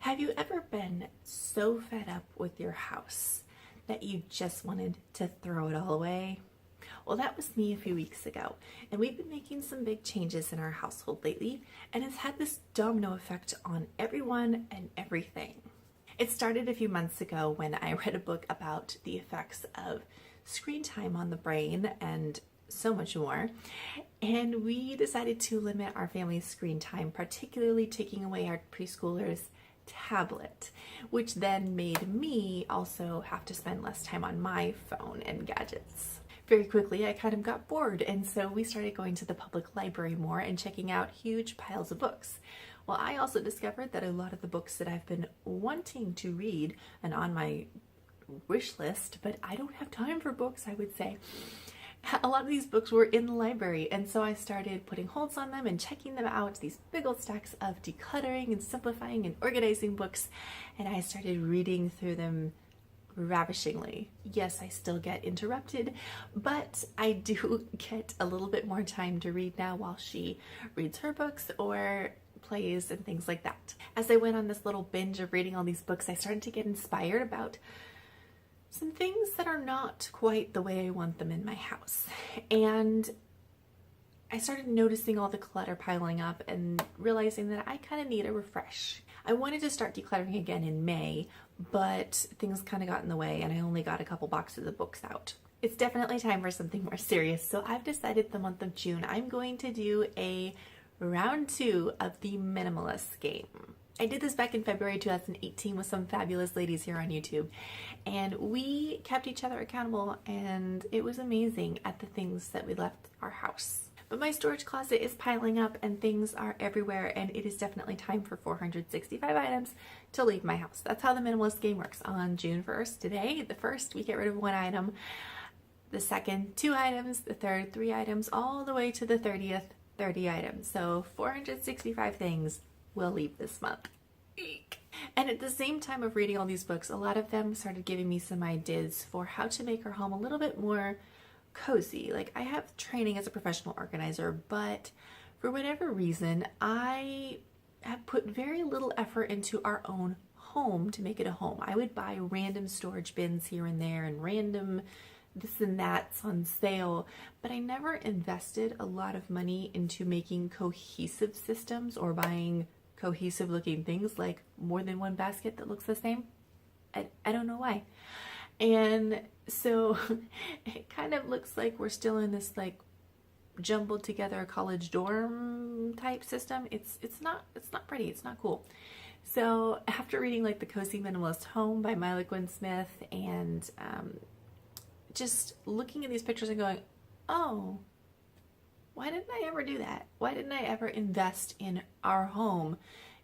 Have you ever been so fed up with your house that you just wanted to throw it all away? Well, that was me a few weeks ago, and we've been making some big changes in our household lately, and it's had this domino effect on everyone and everything. It started a few months ago when I read a book about the effects of screen time on the brain and so much more, and we decided to limit our family's screen time, particularly taking away our preschooler's tablet, which then made me also have to spend less time on my phone and gadgets. Very quickly, I kind of got bored, and so we started going to the public library more and checking out huge piles of books. Well, I also discovered that a lot of the books that I've been wanting to read and on my wish list, but I don't have time for books, I would say. A lot of these books were in the library, and so I started putting holds on them and checking them out, these big old stacks of decluttering and simplifying and organizing books, and I started reading through them ravishingly. Yes, I still get interrupted, but I do get a little bit more time to read now while she reads her books or plays and things like that. As I went on this little binge of reading all these books, I started to get inspired about some things that are not quite the way I want them in my house. And I started noticing all the clutter piling up and realizing that I kind of need a refresh. I wanted to start decluttering again in May, but things kind of got in the way and I only got a couple boxes of books out. It's definitely time for something more serious, so I've decided the month of June I'm going to do a round 2 of the Minimalist Game. I did this back in February 2018 with some fabulous ladies here on YouTube, and we kept each other accountable, and it was amazing at the things that we left our house. But my storage closet is piling up and things are everywhere, and it is definitely time for 465 items to leave my house. That's how the Minimalist Game works. On June 1st, today, the 1st, we get rid of 1 item, the 2nd, 2 items, the 3rd, 3 items, all the way to the 30th, 30 items. So 465 things will leave this month. Eek. And at the same time of reading all these books, a lot of them started giving me some ideas for how to make our home a little bit more cozy. Like, I have training as a professional organizer, but for whatever reason, I have put very little effort into our own home to make it a home. I would buy random storage bins here and there and random this and that's on sale, but I never invested a lot of money into making cohesive systems or buying cohesive looking things like more than one basket that looks the same. I don't know why. And so it kind of looks like we're still in this like jumbled together college dorm type system. It's not pretty, it's not cool. So after reading like The Cozy Minimalist Home by Mila Gwen Smith and just looking at these pictures and going, oh, why didn't I ever do that? Why didn't I ever invest in our home,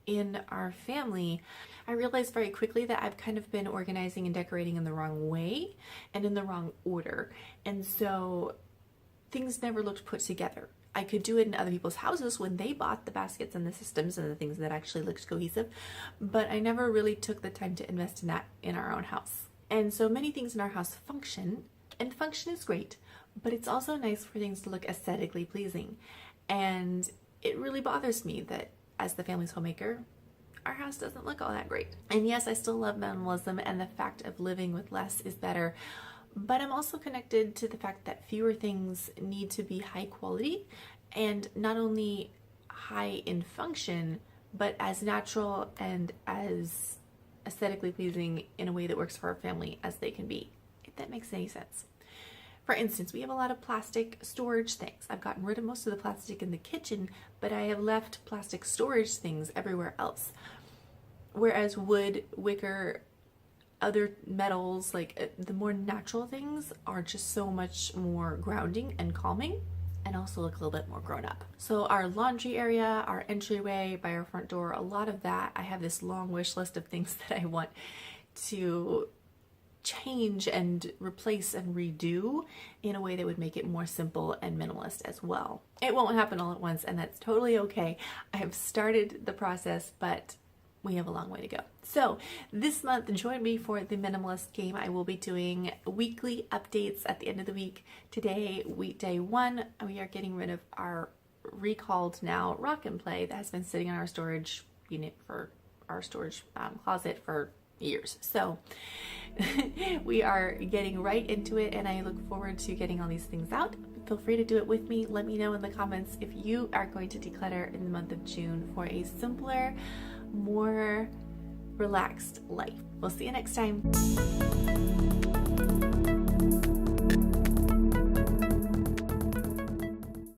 in our family? I realized very quickly that I've kind of been organizing and decorating in the wrong way and in the wrong order. And so things never looked put together. I could do it in other people's houses when they bought the baskets and the systems and the things that actually looked cohesive, but I never really took the time to invest in that in our own house. And so many things in our house function, and function is great, but it's also nice for things to look aesthetically pleasing. And it really bothers me that as the family's homemaker, our house doesn't look all that great. And yes, I still love minimalism and the fact of living with less is better, but I'm also connected to the fact that fewer things need to be high quality and not only high in function, but as natural and as aesthetically pleasing in a way that works for our family as they can be, if that makes any sense. For instance, we have a lot of plastic storage things. I've gotten rid of most of the plastic in the kitchen, but I have left plastic storage things everywhere else. Whereas wood, wicker, other metals, like the more natural things are just so much more grounding and calming and also look a little bit more grown up. So our laundry area, our entryway by our front door, a lot of that, I have this long wish list of things that I want to change and replace and redo in a way that would make it more simple and minimalist as well. It won't happen all at once, and that's totally okay. I have started the process, but we have a long way to go. So this month, join me for the Minimalist Game. I will be doing weekly updates at the end of the week. Today, weekday 1, we are getting rid of our recalled now Rock and Play that has been sitting in our storage unit for our storage closet for years. So we are getting right into it, and I look forward to getting all these things out. Feel free to do it with me. Let me know in the comments if you are going to declutter in the month of June for a simpler, more relaxed life. We'll see you next time.